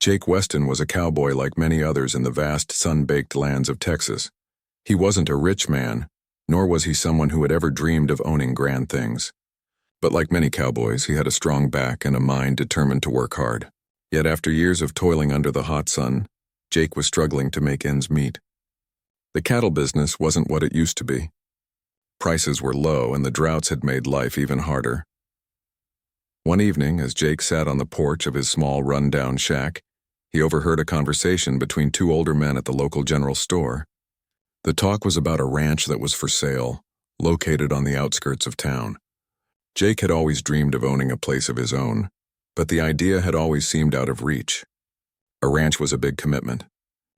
Jake Weston was a cowboy like many others in the vast, sun-baked lands of Texas. He wasn't a rich man, nor was he someone who had ever dreamed of owning grand things. But like many cowboys, he had a strong back and a mind determined to work hard. Yet after years of toiling under the hot sun, Jake was struggling to make ends meet. The cattle business wasn't what it used to be. Prices were low, and the droughts had made life even harder. One evening, as Jake sat on the porch of his small, run-down shack, he overheard a conversation between two older men at the local general store. The talk was about a ranch that was for sale, located on the outskirts of town. Jake had always dreamed of owning a place of his own, but the idea had always seemed out of reach. A ranch was a big commitment.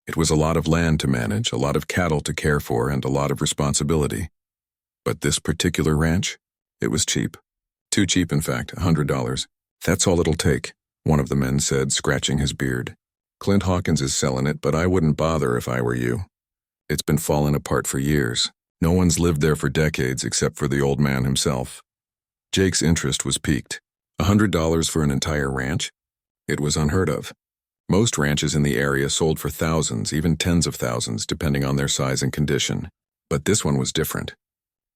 It was a lot of land to manage, a lot of cattle to care for, and a lot of responsibility. But this particular ranch? It was cheap. Too cheap, in fact, $100. That's all it'll take, one of the men said, scratching his beard. Clint Hawkins is selling it, but I wouldn't bother if I were you. It's been falling apart for years. No one's lived there for decades except for the old man himself. Jake's interest was piqued. $100 for an entire ranch? It was unheard of. Most ranches in the area sold for thousands, even tens of thousands, depending on their size and condition. But this one was different.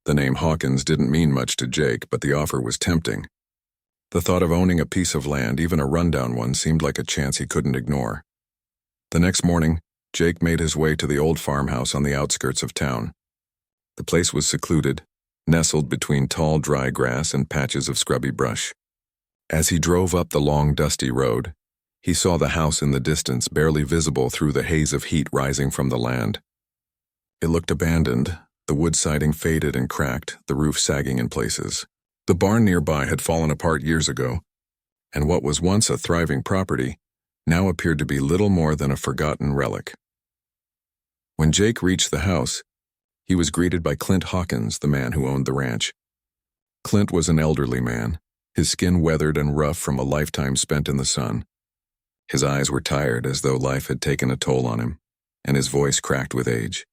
The name Hawkins didn't mean much to Jake, but the offer was tempting. The thought of owning a piece of land, even a rundown one, seemed like a chance he couldn't ignore. The next morning, Jake made his way to the old farmhouse on the outskirts of town. The place was secluded, nestled between tall, dry grass and patches of scrubby brush. As he drove up the long, dusty road, he saw the house in the distance, barely visible through the haze of heat rising from the land. It looked abandoned, the wood siding faded and cracked, the roof sagging in places. The barn nearby had fallen apart years ago, and what was once a thriving property now appeared to be little more than a forgotten relic. When Jake reached the house, he was greeted by Clint Hawkins, the man who owned the ranch. Clint was an elderly man, his skin weathered and rough from a lifetime spent in the sun. His eyes were tired, as though life had taken a toll on him, and his voice cracked with age.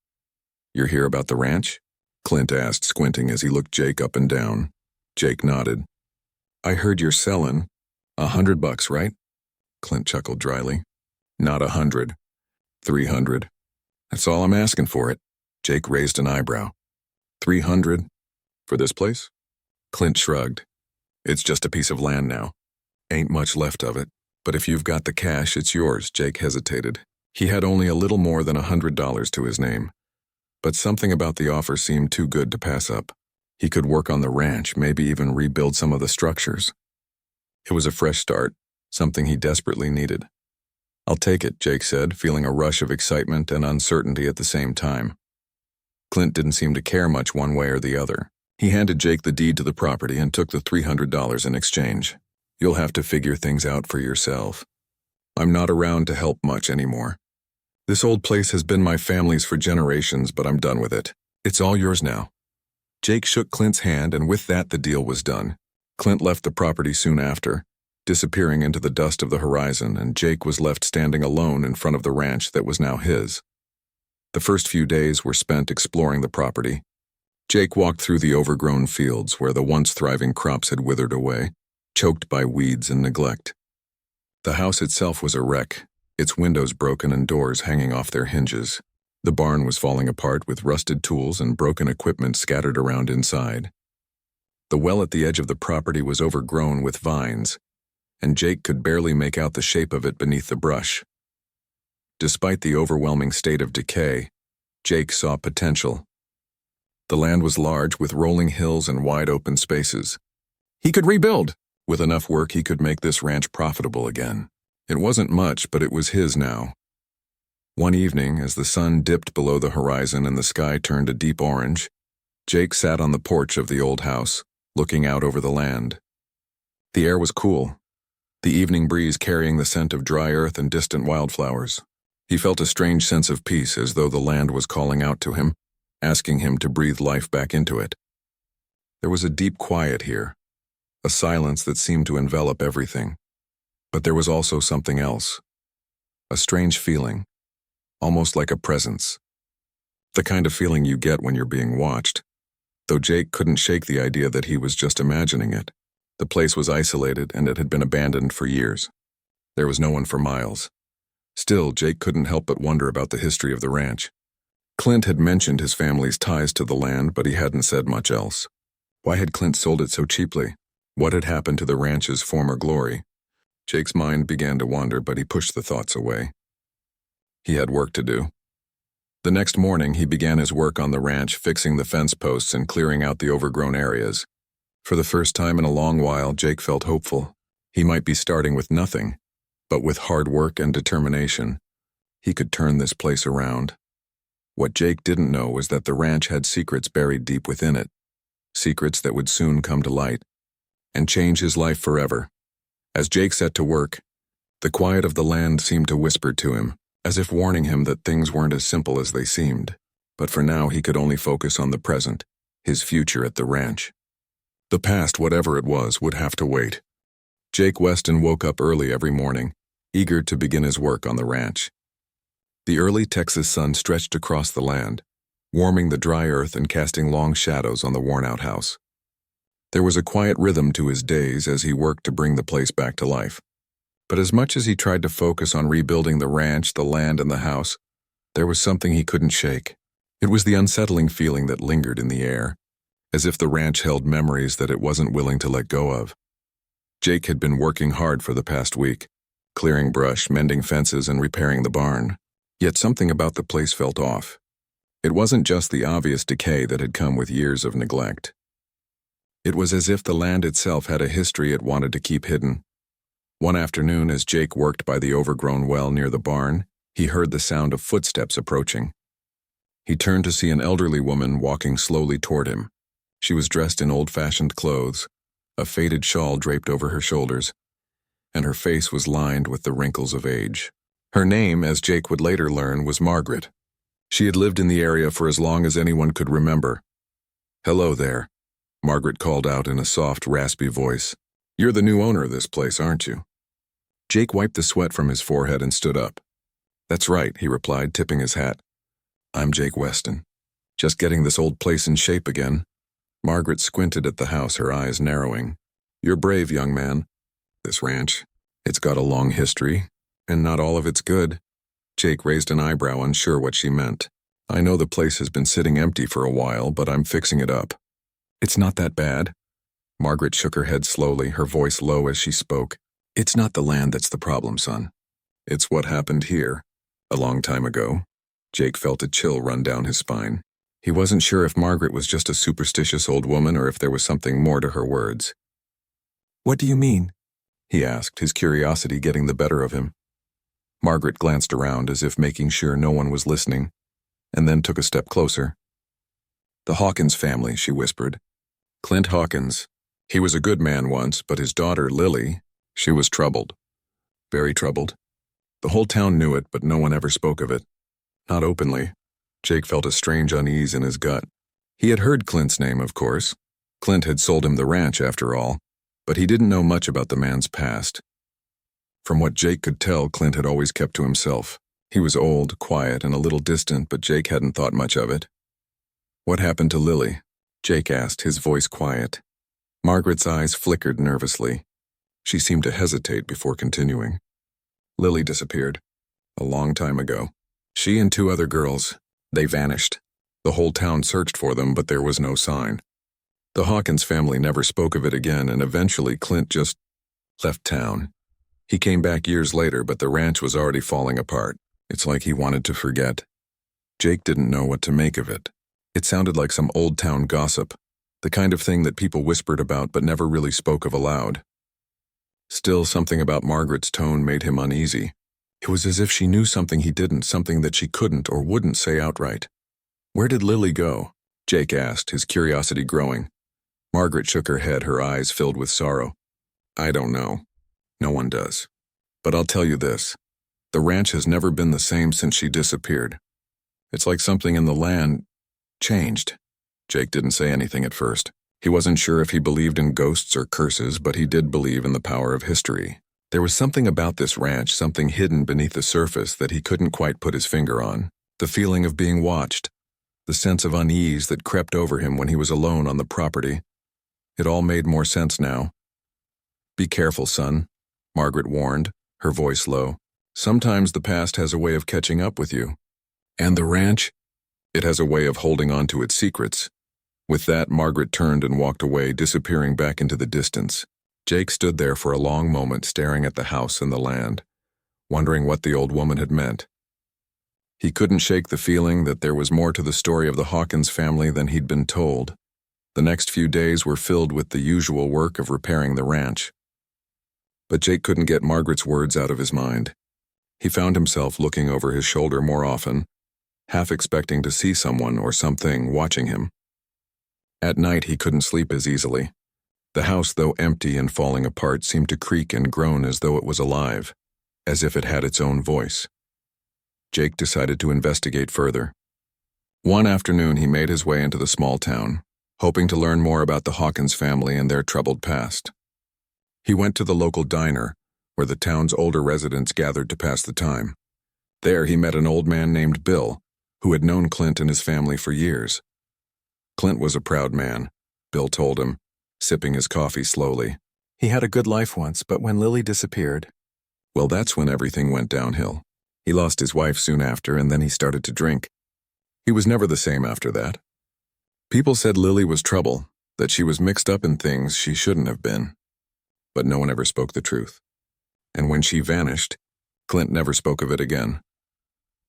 "You're here about the ranch?" Clint asked, squinting as he looked Jake up and down. Jake nodded. "I heard you're selling. $100, right?" Clint chuckled dryly. "Not 100. 300. That's all I'm asking for it." Jake raised an eyebrow. 300? For this place? Clint shrugged. "It's just a piece of land now. Ain't much left of it. But if you've got the cash, it's yours." Jake hesitated. He had only a little more than $100 to his name. But something about the offer seemed too good to pass up. He could work on the ranch, maybe even rebuild some of the structures. It was a fresh start, something he desperately needed. "I'll take it," Jake said, feeling a rush of excitement and uncertainty at the same time. Clint didn't seem to care much one way or the other. He handed Jake the deed to the property and took the $300 in exchange. "You'll have to figure things out for yourself. I'm not around to help much anymore. This old place has been my family's for generations, but I'm done with it. It's all yours now." Jake shook Clint's hand, and with that the deal was done. Clint left the property soon after, disappearing into the dust of the horizon, and Jake was left standing alone in front of the ranch that was now his. The first few days were spent exploring the property. Jake walked through the overgrown fields where the once thriving crops had withered away, choked by weeds and neglect. The house itself was a wreck, its windows broken and doors hanging off their hinges. The barn was falling apart with rusted tools and broken equipment scattered around inside. The well at the edge of the property was overgrown with vines, and Jake could barely make out the shape of it beneath the brush. Despite the overwhelming state of decay, Jake saw potential. The land was large, with rolling hills and wide open spaces. He could rebuild. With enough work, he could make this ranch profitable again. It wasn't much, but it was his now. One evening, as the sun dipped below the horizon and the sky turned a deep orange, Jake sat on the porch of the old house, looking out over the land. The air was cool, the evening breeze carrying the scent of dry earth and distant wildflowers. He felt a strange sense of peace, as though the land was calling out to him, asking him to breathe life back into it. There was a deep quiet here, a silence that seemed to envelop everything. But there was also something else, a strange feeling, almost like a presence. The kind of feeling you get when you're being watched, though Jake couldn't shake the idea that he was just imagining it. The place was isolated, and it had been abandoned for years. There was no one for miles. Still, Jake couldn't help but wonder about the history of the ranch. Clint had mentioned his family's ties to the land, but he hadn't said much else. Why had Clint sold it so cheaply? What had happened to the ranch's former glory? Jake's mind began to wander, but he pushed the thoughts away. He had work to do. The next morning, he began his work on the ranch, fixing the fence posts and clearing out the overgrown areas. For the first time in a long while, Jake felt hopeful. He might be starting with nothing, but with hard work and determination, he could turn this place around. What Jake didn't know was that the ranch had secrets buried deep within it, secrets that would soon come to light and change his life forever. As Jake set to work, the quiet of the land seemed to whisper to him, as if warning him that things weren't as simple as they seemed. But for now, he could only focus on the present, his future at the ranch. The past, whatever it was, would have to wait. Jake Weston woke up early every morning, eager to begin his work on the ranch. The early Texas sun stretched across the land, warming the dry earth and casting long shadows on the worn-out house. There was a quiet rhythm to his days as he worked to bring the place back to life. But as much as he tried to focus on rebuilding the ranch, the land, and the house, there was something he couldn't shake. It was the unsettling feeling that lingered in the air, as if the ranch held memories that it wasn't willing to let go of. Jake had been working hard for the past week, clearing brush, mending fences, and repairing the barn. Yet something about the place felt off. It wasn't just the obvious decay that had come with years of neglect. It was as if the land itself had a history it wanted to keep hidden. One afternoon, as Jake worked by the overgrown well near the barn, he heard the sound of footsteps approaching. He turned to see an elderly woman walking slowly toward him. She was dressed in old-fashioned clothes, a faded shawl draped over her shoulders, and her face was lined with the wrinkles of age. Her name, as Jake would later learn, was Margaret. She had lived in the area for as long as anyone could remember. "Hello there," Margaret called out in a soft, raspy voice. "You're the new owner of this place, aren't you?" Jake wiped the sweat from his forehead and stood up. "That's right," he replied, tipping his hat. "I'm Jake Weston. Just getting this old place in shape again." Margaret squinted at the house, her eyes narrowing. "You're brave, young man. This ranch, it's got a long history, and not all of it's good." Jake raised an eyebrow, unsure what she meant. "I know the place has been sitting empty for a while, but I'm fixing it up." "It's not that bad." Margaret shook her head slowly, her voice low as she spoke. "It's not the land that's the problem, son. It's what happened here, a long time ago." Jake felt a chill run down his spine. He wasn't sure if Margaret was just a superstitious old woman or if there was something more to her words. "What do you mean?" he asked, his curiosity getting the better of him. Margaret glanced around as if making sure no one was listening, and then took a step closer. "The Hawkins family," she whispered. "Clint Hawkins. He was a good man once, but his daughter, Lily, she was troubled. Very troubled. The whole town knew it, but no one ever spoke of it. Not openly." Jake felt a strange unease in his gut. He had heard Clint's name, of course. Clint had sold him the ranch, after all, but he didn't know much about the man's past. From what Jake could tell, Clint had always kept to himself. He was old, quiet, and a little distant, but Jake hadn't thought much of it. "What happened to Lily?" Jake asked, his voice quiet. Margaret's eyes flickered nervously. She seemed to hesitate before continuing. "Lily disappeared. A long time ago. She and 2 other girls. They vanished. The whole town searched for them, but there was no sign. The Hawkins family never spoke of it again, and eventually Clint just left town. He came back years later, but the ranch was already falling apart. It's like he wanted to forget." Jake didn't know what to make of it. It sounded like some old-town gossip, the kind of thing that people whispered about but never really spoke of aloud. Still, something about Margaret's tone made him uneasy. It was as if she knew something he didn't, something that she couldn't or wouldn't say outright. "Where did Lily go?" Jake asked, his curiosity growing. Margaret shook her head, her eyes filled with sorrow. "I don't know. No one does. But I'll tell you this. The ranch has never been the same since she disappeared. It's like something in the land changed." Jake didn't say anything at first. He wasn't sure if he believed in ghosts or curses, but he did believe in the power of history. There was something about this ranch, something hidden beneath the surface that he couldn't quite put his finger on. The feeling of being watched, the sense of unease that crept over him when he was alone on the property. It all made more sense now. "Be careful, son," Margaret warned, her voice low. Sometimes the past has a way of catching up with you. And the ranch? It has a way of holding on to its secrets. With that, Margaret turned and walked away, disappearing back into the distance. Jake stood there for a long moment, staring at the house and the land, wondering what the old woman had meant. He couldn't shake the feeling that there was more to the story of the Hawkins family than he'd been told. The next few days were filled with the usual work of repairing the ranch. But Jake couldn't get Margaret's words out of his mind. He found himself looking over his shoulder more often, half expecting to see someone or something watching him. At night, he couldn't sleep as easily. The house, though empty and falling apart, seemed to creak and groan as though it was alive, as if it had its own voice. Jake decided to investigate further. One afternoon, he made his way into the small town, hoping to learn more about the Hawkins family and their troubled past. He went to the local diner, where the town's older residents gathered to pass the time. There, he met an old man named Bill, who had known Clint and his family for years. Clint was a proud man, Bill told him, sipping his coffee slowly. He had a good life once, but when Lily disappeared... Well, that's when everything went downhill. He lost his wife soon after, and then he started to drink. He was never the same after that. People said Lily was trouble, that she was mixed up in things she shouldn't have been. But no one ever spoke the truth. And when she vanished, Clint never spoke of it again.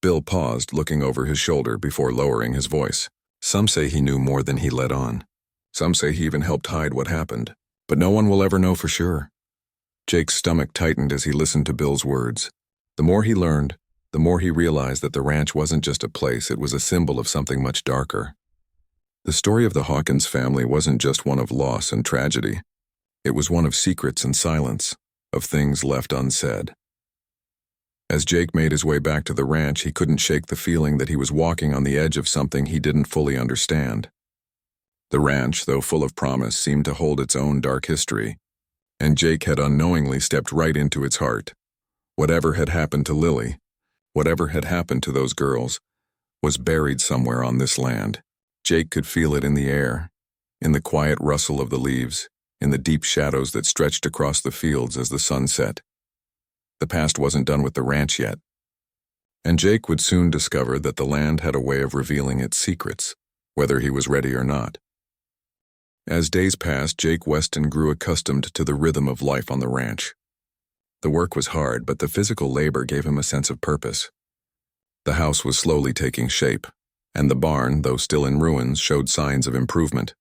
Bill paused, looking over his shoulder before lowering his voice. Some say he knew more than he let on. Some say he even helped hide what happened. But no one will ever know for sure. Jake's stomach tightened as he listened to Bill's words. The more he learned, the more he realized that the ranch wasn't just a place, it was a symbol of something much darker. The story of the Hawkins family wasn't just one of loss and tragedy. It was one of secrets and silence, of things left unsaid. As Jake made his way back to the ranch, he couldn't shake the feeling that he was walking on the edge of something he didn't fully understand. The ranch, though full of promise, seemed to hold its own dark history, and Jake had unknowingly stepped right into its heart. Whatever had happened to Lily, whatever had happened to those girls, was buried somewhere on this land. Jake could feel it in the air, in the quiet rustle of the leaves, in the deep shadows that stretched across the fields as the sun set. The past wasn't done with the ranch yet, and Jake would soon discover that the land had a way of revealing its secrets, whether he was ready or not. As days passed, Jake Weston grew accustomed to the rhythm of life on the ranch. The work was hard, but the physical labor gave him a sense of purpose. The house was slowly taking shape, and the barn, though still in ruins, showed signs of improvement.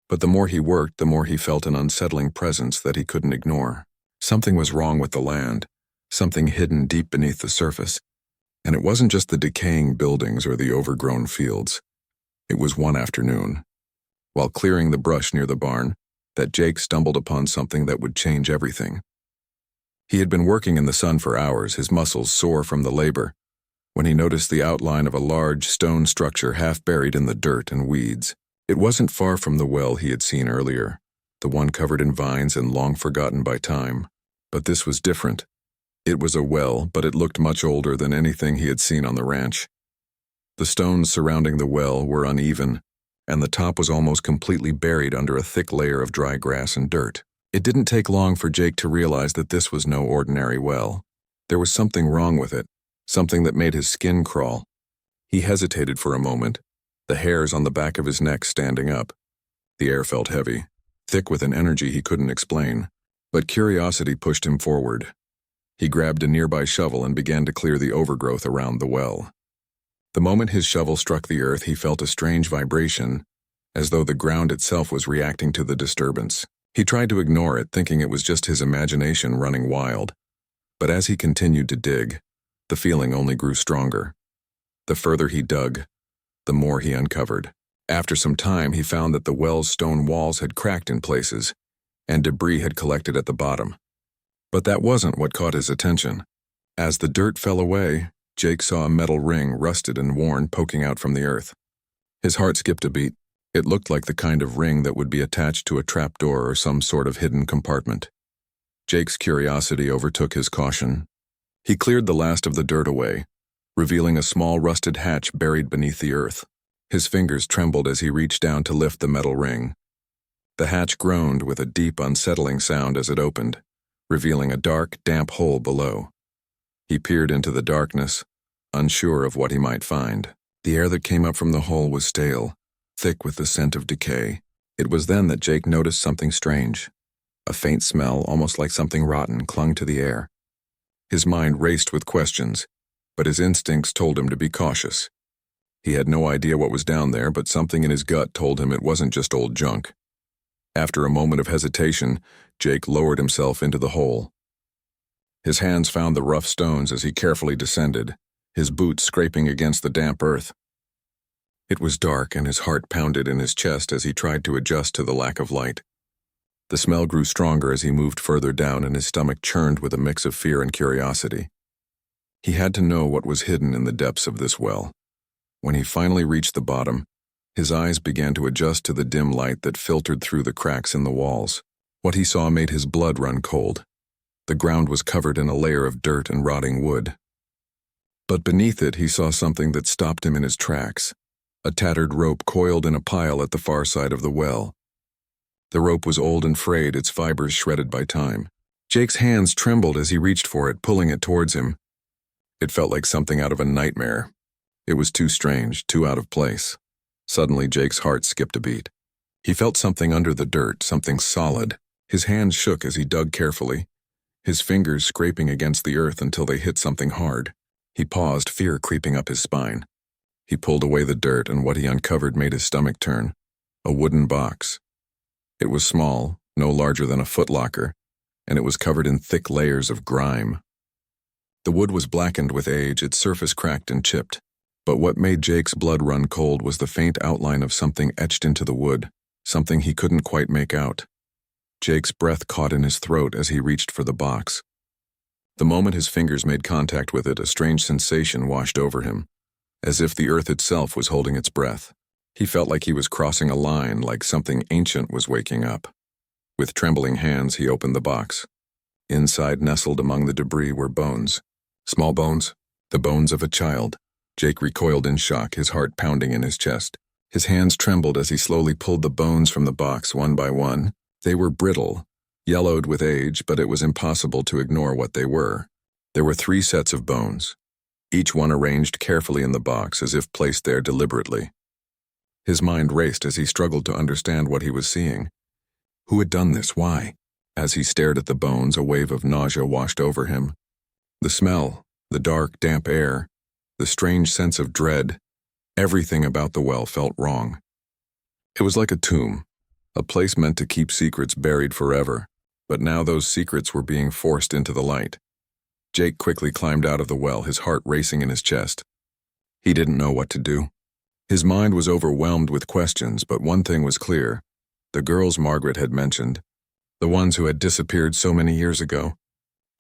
But the more he worked, the more he felt an unsettling presence that he couldn't ignore. Something was wrong with the land, something hidden deep beneath the surface. And it wasn't just the decaying buildings or the overgrown fields. It was one afternoon, while clearing the brush near the barn, that Jake stumbled upon something that would change everything. He had been working in the sun for hours, his muscles sore from the labor, when he noticed the outline of a large stone structure half buried in the dirt and weeds. It wasn't far from the well he had seen earlier, the one covered in vines and long forgotten by time. But this was different. It was a well, but it looked much older than anything he had seen on the ranch. The stones surrounding the well were uneven, and the top was almost completely buried under a thick layer of dry grass and dirt. It didn't take long for Jake to realize that this was no ordinary well. There was something wrong with it, something that made his skin crawl. He hesitated for a moment, the hairs on the back of his neck standing up. The air felt heavy, thick with an energy he couldn't explain, but curiosity pushed him forward. He grabbed a nearby shovel and began to clear the overgrowth around the well. The moment his shovel struck the earth, he felt a strange vibration, as though the ground itself was reacting to the disturbance. He tried to ignore it, thinking it was just his imagination running wild. But as he continued to dig, the feeling only grew stronger. The further he dug, the more he uncovered. After some time, he found that the well's stone walls had cracked in places, and debris had collected at the bottom. But that wasn't what caught his attention. As the dirt fell away, Jake saw a metal ring, rusted and worn, poking out from the earth. His heart skipped a beat. It looked like the kind of ring that would be attached to a trapdoor or some sort of hidden compartment. Jake's curiosity overtook his caution. He cleared the last of the dirt away, revealing a small rusted hatch buried beneath the earth. His fingers trembled as he reached down to lift the metal ring. The hatch groaned with a deep, unsettling sound as it opened, revealing a dark, damp hole below. He peered into the darkness, unsure of what he might find. The air that came up from the hole was stale, thick with the scent of decay. It was then that Jake noticed something strange. A faint smell, almost like something rotten, clung to the air. His mind raced with questions, but his instincts told him to be cautious. He had no idea what was down there, but something in his gut told him it wasn't just old junk. After a moment of hesitation, Jake lowered himself into the hole. His hands found the rough stones as he carefully descended, his boots scraping against the damp earth. It was dark, and his heart pounded in his chest as he tried to adjust to the lack of light. The smell grew stronger as he moved further down, and his stomach churned with a mix of fear and curiosity. He had to know what was hidden in the depths of this well. When he finally reached the bottom, his eyes began to adjust to the dim light that filtered through the cracks in the walls. What he saw made his blood run cold. The ground was covered in a layer of dirt and rotting wood. But beneath it, he saw something that stopped him in his tracks. A tattered rope coiled in a pile at the far side of the well. The rope was old and frayed, its fibers shredded by time. Jake's hands trembled as he reached for it, pulling it towards him. It felt like something out of a nightmare. It was too strange, too out of place. Suddenly, Jake's heart skipped a beat. He felt something under the dirt, something solid. His hands shook as he dug carefully, his fingers scraping against the earth until they hit something hard. He paused, fear creeping up his spine. He pulled away the dirt, and what he uncovered made his stomach turn. A wooden box. It was small, no larger than a footlocker, and it was covered in thick layers of grime. The wood was blackened with age, its surface cracked and chipped. But what made Jake's blood run cold was the faint outline of something etched into the wood, something he couldn't quite make out. Jake's breath caught in his throat as he reached for the box. The moment his fingers made contact with it, a strange sensation washed over him, as if the earth itself was holding its breath. He felt like he was crossing a line, like something ancient was waking up. With trembling hands, he opened the box. Inside, nestled among the debris, were bones. Small bones, the bones of a child. Jake recoiled in shock, his heart pounding in his chest. His hands trembled as he slowly pulled the bones from the box one by one. They were brittle, yellowed with age, but it was impossible to ignore what they were. There were 3 sets of bones, each one arranged carefully in the box as if placed there deliberately. His mind raced as he struggled to understand what he was seeing. Who had done this? Why? As he stared at the bones, a wave of nausea washed over him. The smell, the dark, damp air, the strange sense of dread, everything about the well felt wrong. It was like a tomb, a place meant to keep secrets buried forever, but now those secrets were being forced into the light. Jake quickly climbed out of the well, his heart racing in his chest. He didn't know what to do. His mind was overwhelmed with questions, but one thing was clear. The girls Margaret had mentioned, the ones who had disappeared so many years ago,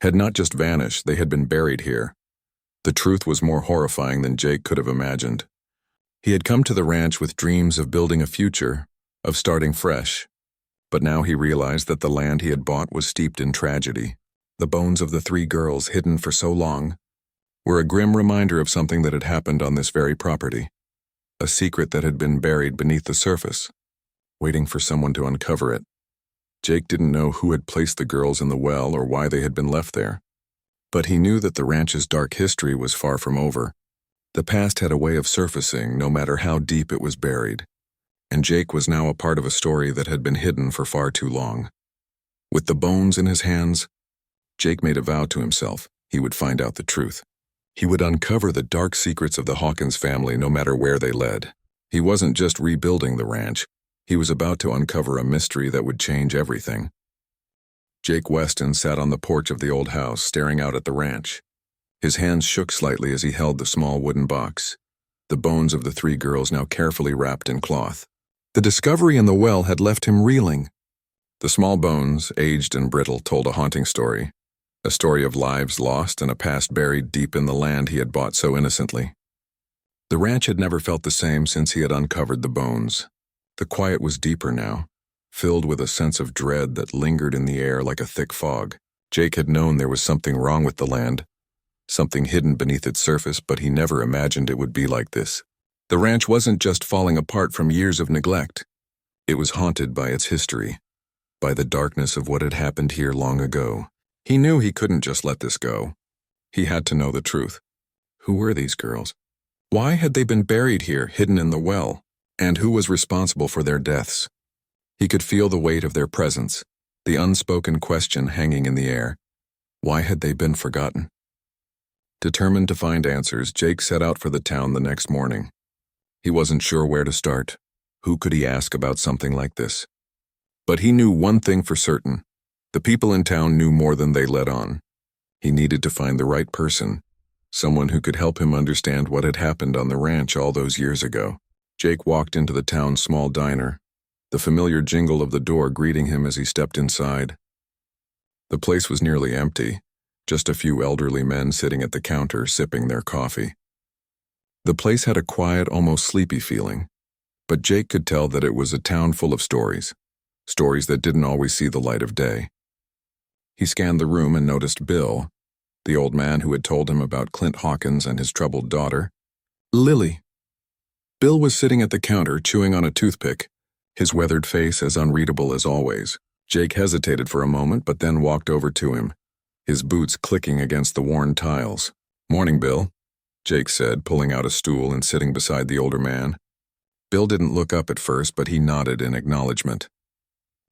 had not just vanished, they had been buried here. The truth was more horrifying than Jake could have imagined. He had come to the ranch with dreams of building a future, of starting fresh. But now he realized that the land he had bought was steeped in tragedy. The bones of the 3 girls, hidden for so long, were a grim reminder of something that had happened on this very property. A secret that had been buried beneath the surface, waiting for someone to uncover it. Jake didn't know who had placed the girls in the well or why they had been left there. But he knew that the ranch's dark history was far from over. The past had a way of surfacing, no matter how deep it was buried. And Jake was now a part of a story that had been hidden for far too long. With the bones in his hands, Jake made a vow to himself he would find out the truth. He would uncover the dark secrets of the Hawkins family no matter where they led. He wasn't just rebuilding the ranch. He was about to uncover a mystery that would change everything. Jake Weston sat on the porch of the old house, staring out at the ranch. His hands shook slightly as he held the small wooden box, the bones of the 3 girls now carefully wrapped in cloth. The discovery in the well had left him reeling. The small bones, aged and brittle, told a haunting story. A story of lives lost and a past buried deep in the land he had bought so innocently. The ranch had never felt the same since he had uncovered the bones. The quiet was deeper now, filled with a sense of dread that lingered in the air like a thick fog. Jake had known there was something wrong with the land, something hidden beneath its surface, but he never imagined it would be like this. The ranch wasn't just falling apart from years of neglect. It was haunted by its history, by the darkness of what had happened here long ago. He knew he couldn't just let this go. He had to know the truth. Who were these girls? Why had they been buried here, hidden in the well? And who was responsible for their deaths? He could feel the weight of their presence, the unspoken question hanging in the air. Why had they been forgotten? Determined to find answers, Jake set out for the town the next morning. He wasn't sure where to start. Who could he ask about something like this? But he knew one thing for certain. The people in town knew more than they let on. He needed to find the right person, someone who could help him understand what had happened on the ranch all those years ago. Jake walked into the town's small diner, the familiar jingle of the door greeting him as he stepped inside. The place was nearly empty, just a few elderly men sitting at the counter sipping their coffee. The place had a quiet, almost sleepy feeling, but Jake could tell that it was a town full of stories that didn't always see the light of day. He scanned the room and noticed Bill, the old man who had told him about Clint Hawkins and his troubled daughter. Lily. Bill was sitting at the counter chewing on a toothpick, his weathered face as unreadable as always. Jake hesitated for a moment but then walked over to him, his boots clicking against the worn tiles. "Morning, Bill," Jake said, pulling out a stool and sitting beside the older man. Bill didn't look up at first, but he nodded in acknowledgement.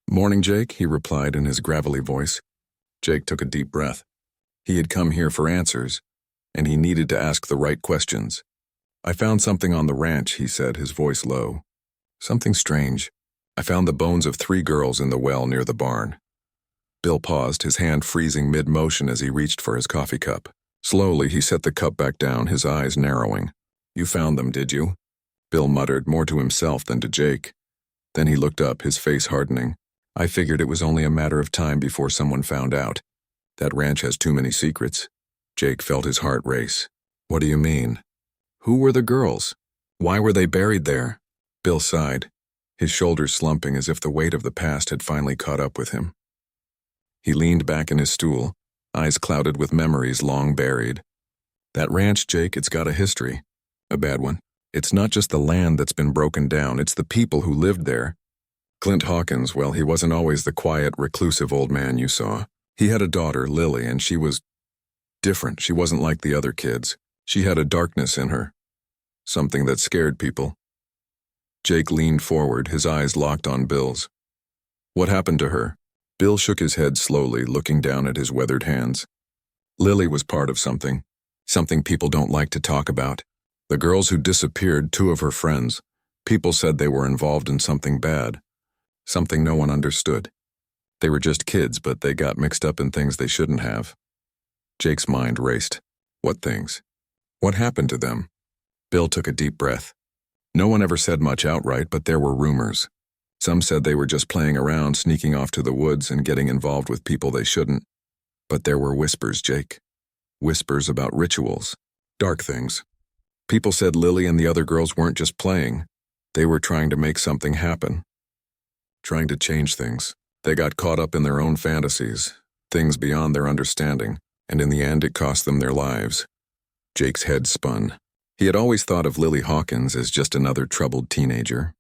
"Morning, Jake," he replied in his gravelly voice. Jake took a deep breath. He had come here for answers, and he needed to ask the right questions. "I found something on the ranch," he said, his voice low. "Something strange. I found the bones of 3 girls in the well near the barn." Bill paused, his hand freezing mid-motion as he reached for his coffee cup. Slowly, he set the cup back down, his eyes narrowing. "You found them, did you?" Bill muttered, more to himself than to Jake. Then he looked up, his face hardening. "I figured it was only a matter of time before someone found out. That ranch has too many secrets." Jake felt his heart race. "What do you mean? Who were the girls? Why were they buried there?" Bill sighed, his shoulders slumping as if the weight of the past had finally caught up with him. He leaned back in his stool, eyes clouded with memories long buried. "That ranch, Jake, it's got a history. A bad one. It's not just the land that's been broken down, it's the people who lived there. Clint Hawkins, well, he wasn't always the quiet, reclusive old man you saw. He had a daughter, Lily, and she was different. She wasn't like the other kids. She had a darkness in her. Something that scared people." Jake leaned forward, his eyes locked on Bill's. "What happened to her?" Bill shook his head slowly, looking down at his weathered hands. "Lily was part of something people don't like to talk about. The girls who disappeared, 2 of her friends, people said they were involved in something bad, something no one understood. They were just kids, but they got mixed up in things they shouldn't have." Jake's mind raced. What things? What happened to them? Bill took a deep breath. No one ever said much outright, but there were rumors. Some said they were just playing around, sneaking off to the woods and getting involved with people they shouldn't. But there were whispers, Jake. Whispers about rituals. Dark things. People said Lily and the other girls weren't just playing. They were trying to make something happen. Trying to change things. They got caught up in their own fantasies, things beyond their understanding, and in the end it cost them their lives. Jake's head spun. He had always thought of Lily Hawkins as just another troubled teenager.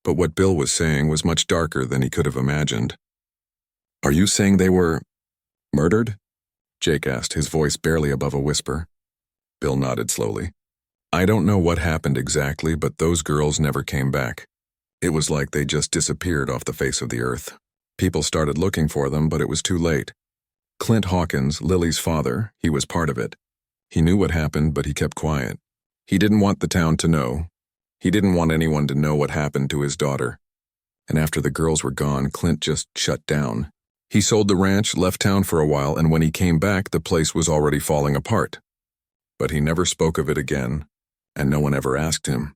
But what Bill was saying was much darker than he could have imagined. "Are you saying they were murdered?" Jake asked, his voice barely above a whisper. Bill nodded slowly. "I don't know what happened exactly, but those girls never came back. It was like they just disappeared off the face of the earth. People started looking for them, but it was too late. Clint Hawkins, Lily's father, he was part of it. He knew what happened, but he kept quiet. He didn't want the town to know. He didn't want anyone to know what happened to his daughter. And after the girls were gone, Clint just shut down. He sold the ranch, left town for a while, and when he came back, the place was already falling apart. But he never spoke of it again, and no one ever asked him."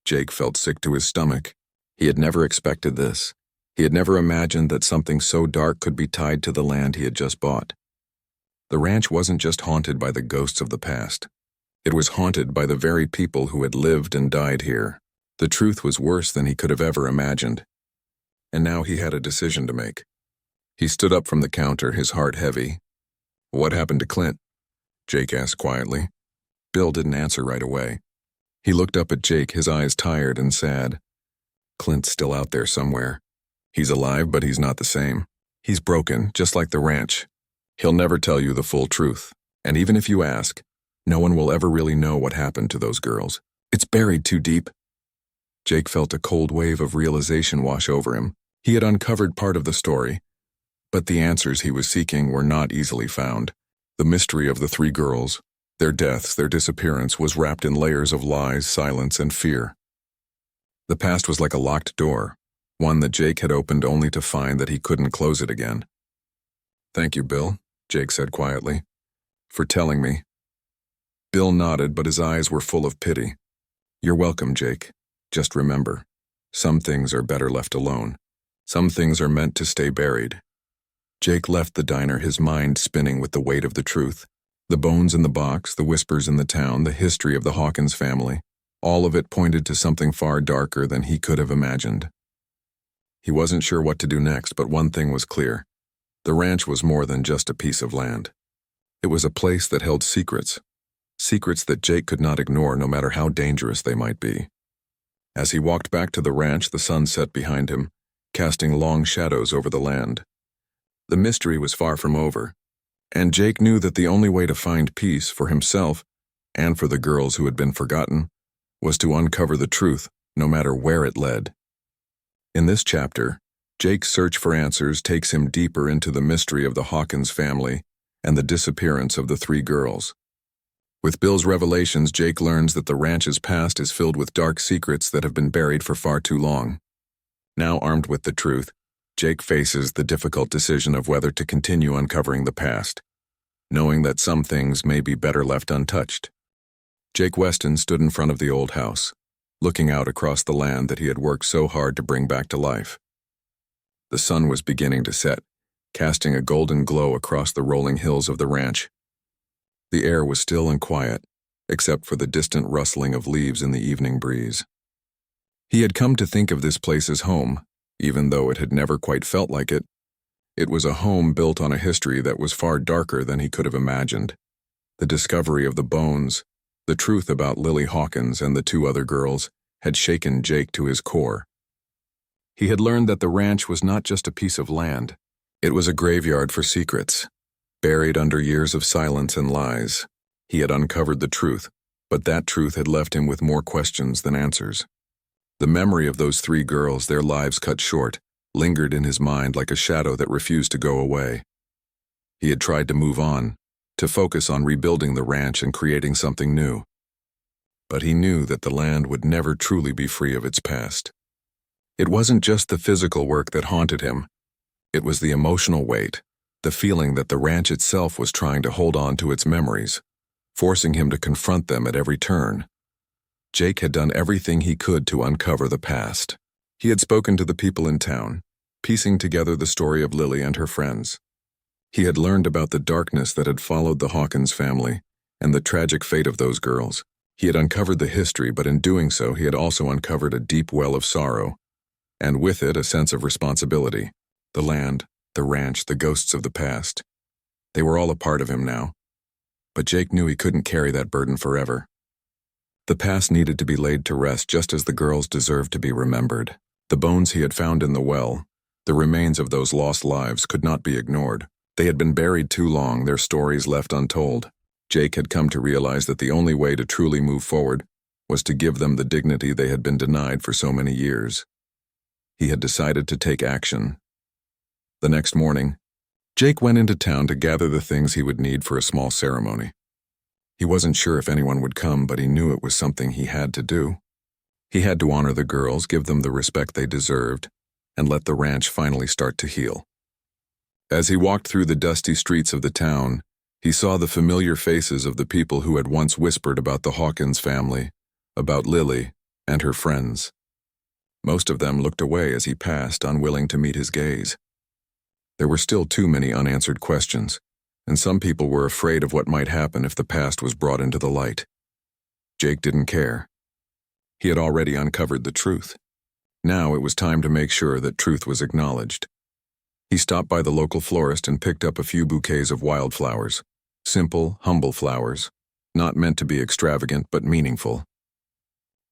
Jake felt sick to his stomach. He had never expected this. He had never imagined that something so dark could be tied to the land he had just bought. The ranch wasn't just haunted by the ghosts of the past. It was haunted by the very people who had lived and died here. The truth was worse than he could have ever imagined. And now he had a decision to make. He stood up from the counter, his heart heavy. "What happened to Clint?" Jake asked quietly. Bill didn't answer right away. He looked up at Jake, his eyes tired and sad. "Clint's still out there somewhere. He's alive, but he's not the same. He's broken, just like the ranch. He'll never tell you the full truth, And even if you ask, no one will ever really know what happened to those girls. It's buried too deep. Jake felt a cold wave of realization wash over him. He had uncovered part of the story, but the answers he was seeking were not easily found. The mystery of the three girls, their deaths, their disappearance, was wrapped in layers of lies, silence, and fear. The past was like a locked door, one that Jake had opened only to find that he couldn't close it again. "Thank you, Bill," Jake said quietly, "for telling me." Bill nodded, but his eyes were full of pity. "You're welcome, Jake. Just remember, some things are better left alone. Some things are meant to stay buried." Jake left the diner, his mind spinning with the weight of the truth. The bones in the box, the whispers in the town, the history of the Hawkins family, all of it pointed to something far darker than he could have imagined. He wasn't sure what to do next, but one thing was clear. The ranch was more than just a piece of land. It was a place that held secrets. Secrets that Jake could not ignore, no matter how dangerous they might be. As he walked back to the ranch, the sun set behind him, casting long shadows over the land. The mystery was far from over, and Jake knew that the only way to find peace for himself and for the girls who had been forgotten was to uncover the truth, no matter where it led. In this chapter, Jake's search for answers takes him deeper into the mystery of the Hawkins family and the disappearance of the three girls. With Bill's revelations, Jake learns that the ranch's past is filled with dark secrets that have been buried for far too long. Now armed with the truth, Jake faces the difficult decision of whether to continue uncovering the past, knowing that some things may be better left untouched. Jake Weston stood in front of the old house, looking out across the land that he had worked so hard to bring back to life. The sun was beginning to set, casting a golden glow across the rolling hills of the ranch. The air was still and quiet, except for the distant rustling of leaves in the evening breeze. He had come to think of this place as home, even though it had never quite felt like it. It was a home built on a history that was far darker than he could have imagined. The discovery of the bones, the truth about Lily Hawkins and the two other girls, had shaken Jake to his core. He had learned that the ranch was not just a piece of land. It was a graveyard for secrets, buried under years of silence and lies. He had uncovered the truth, but that truth had left him with more questions than answers. The memory of those three girls, their lives cut short, lingered in his mind like a shadow that refused to go away. He had tried to move on, to focus on rebuilding the ranch and creating something new. But he knew that the land would never truly be free of its past. It wasn't just the physical work that haunted him. It was the emotional weight, the feeling that the ranch itself was trying to hold on to its memories, forcing him to confront them at every turn. Jake had done everything he could to uncover the past. He had spoken to the people in town, piecing together the story of Lily and her friends. He had learned about the darkness that had followed the Hawkins family and the tragic fate of those girls. He had uncovered the history, but in doing so, he had also uncovered a deep well of sorrow, and with it a sense of responsibility. The land, the ranch, the ghosts of the past. They were all a part of him now. But Jake knew he couldn't carry that burden forever. The past needed to be laid to rest, just as the girls deserved to be remembered. The bones he had found in the well, the remains of those lost lives, could not be ignored. They had been buried too long, their stories left untold. Jake had come to realize that the only way to truly move forward was to give them the dignity they had been denied for so many years. He had decided to take action. The next morning, Jake went into town to gather the things he would need for a small ceremony. He wasn't sure if anyone would come, but he knew it was something he had to do. He had to honor the girls, give them the respect they deserved, and let the ranch finally start to heal. As he walked through the dusty streets of the town, he saw the familiar faces of the people who had once whispered about the Hawkins family, about Lily and her friends. Most of them looked away as he passed, unwilling to meet his gaze. There were still too many unanswered questions, and some people were afraid of what might happen if the past was brought into the light. Jake didn't care. He had already uncovered the truth. Now it was time to make sure that truth was acknowledged. He stopped by the local florist and picked up a few bouquets of wildflowers. Simple, humble flowers, not meant to be extravagant but meaningful.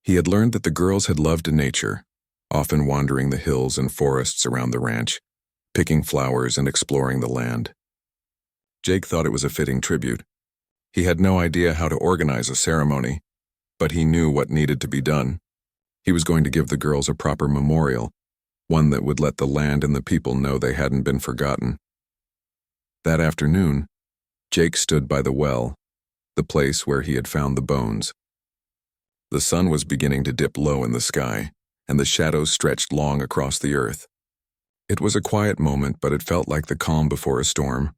He had learned that the girls had loved nature, often wandering the hills and forests around the ranch, picking flowers and exploring the land. Jake thought it was a fitting tribute, He had no idea how to organize a ceremony, but he knew what needed to be done. He was going to give the girls a proper memorial, one that would let the land and the people know they hadn't been forgotten. That afternoon, Jake stood by the well, the place where he had found the bones. The sun was beginning to dip low in the sky, and the shadows stretched long across the earth. It was a quiet moment, but it felt like the calm before a storm,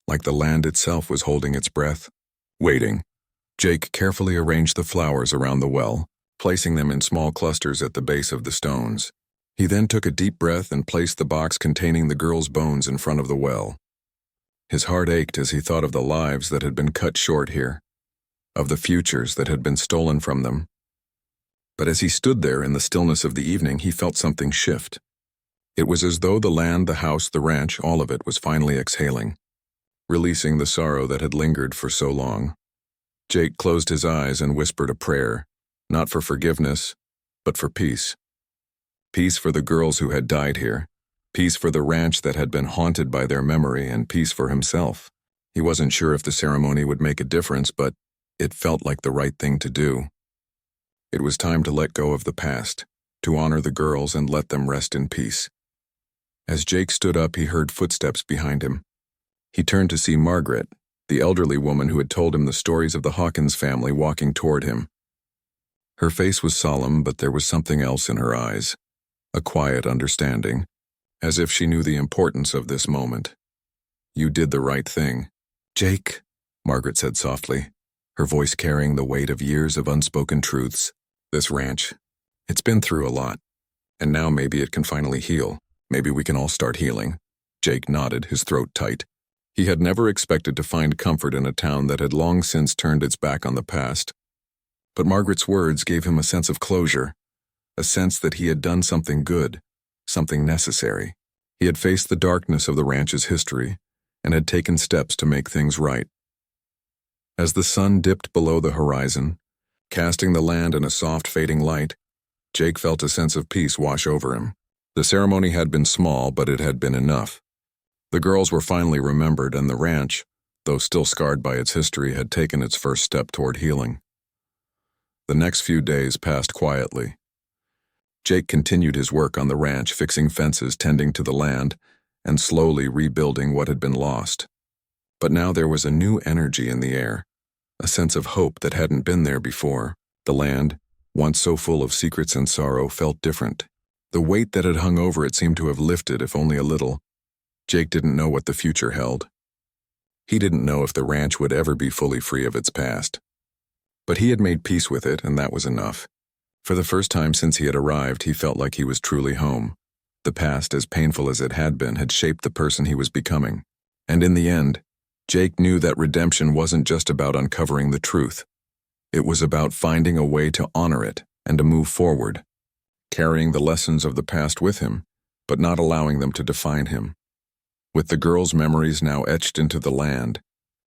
like the land itself was holding its breath, waiting. Jake carefully arranged the flowers around the well, placing them in small clusters at the base of the stones. He then took a deep breath and placed the box containing the girls' bones in front of the well. His heart ached as he thought of the lives that had been cut short here, of the futures that had been stolen from them. But as he stood there in the stillness of the evening, he felt something shift. It was as though the land, the house, the ranch, all of it was finally exhaling, releasing the sorrow that had lingered for so long. Jake closed his eyes and whispered a prayer, not for forgiveness, but for peace. Peace for the girls who had died here, peace for the ranch that had been haunted by their memory, and peace for himself. He wasn't sure if the ceremony would make a difference, but it felt like the right thing to do. It was time to let go of the past, to honor the girls and let them rest in peace. As Jake stood up, he heard footsteps behind him. He turned to see Margaret, the elderly woman who had told him the stories of the Hawkins family, walking toward him. Her face was solemn, but there was something else in her eyes, a quiet understanding, as if she knew the importance of this moment. "You did the right thing." "Jake," Margaret said softly, her voice carrying the weight of years of unspoken truths. "This ranch, it's been through a lot, and now maybe it can finally heal. Maybe we can all start healing." Jake nodded, his throat tight. He had never expected to find comfort in a town that had long since turned its back on the past. But Margaret's words gave him a sense of closure, a sense that he had done something good, something necessary. He had faced the darkness of the ranch's history and had taken steps to make things right. As the sun dipped below the horizon, casting the land in a soft fading light, Jake felt a sense of peace wash over him. The ceremony had been small, but it had been enough. The girls were finally remembered, and the ranch, though still scarred by its history, had taken its first step toward healing. The next few days passed quietly. Jake continued his work on the ranch, fixing fences, tending to the land, and slowly rebuilding what had been lost. But now there was a new energy in the air, a sense of hope that hadn't been there before. The land, once so full of secrets and sorrow, felt different. The weight that had hung over it seemed to have lifted, if only a little. Jake didn't know what the future held. He didn't know if the ranch would ever be fully free of its past. But he had made peace with it, and that was enough. For the first time since he had arrived, he felt like he was truly home. The past, as painful as it had been, had shaped the person he was becoming. And in the end, Jake knew that redemption wasn't just about uncovering the truth. It was about finding a way to honor it and to move forward, carrying the lessons of the past with him, but not allowing them to define him. With the girls' memories now etched into the land,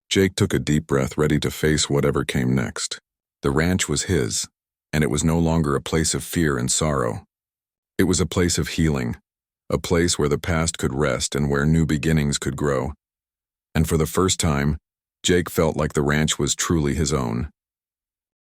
Jake took a deep breath, ready to face whatever came next. The ranch was his, and it was no longer a place of fear and sorrow. It was a place of healing, a place where the past could rest and where new beginnings could grow. And for the first time, Jake felt like the ranch was truly his own.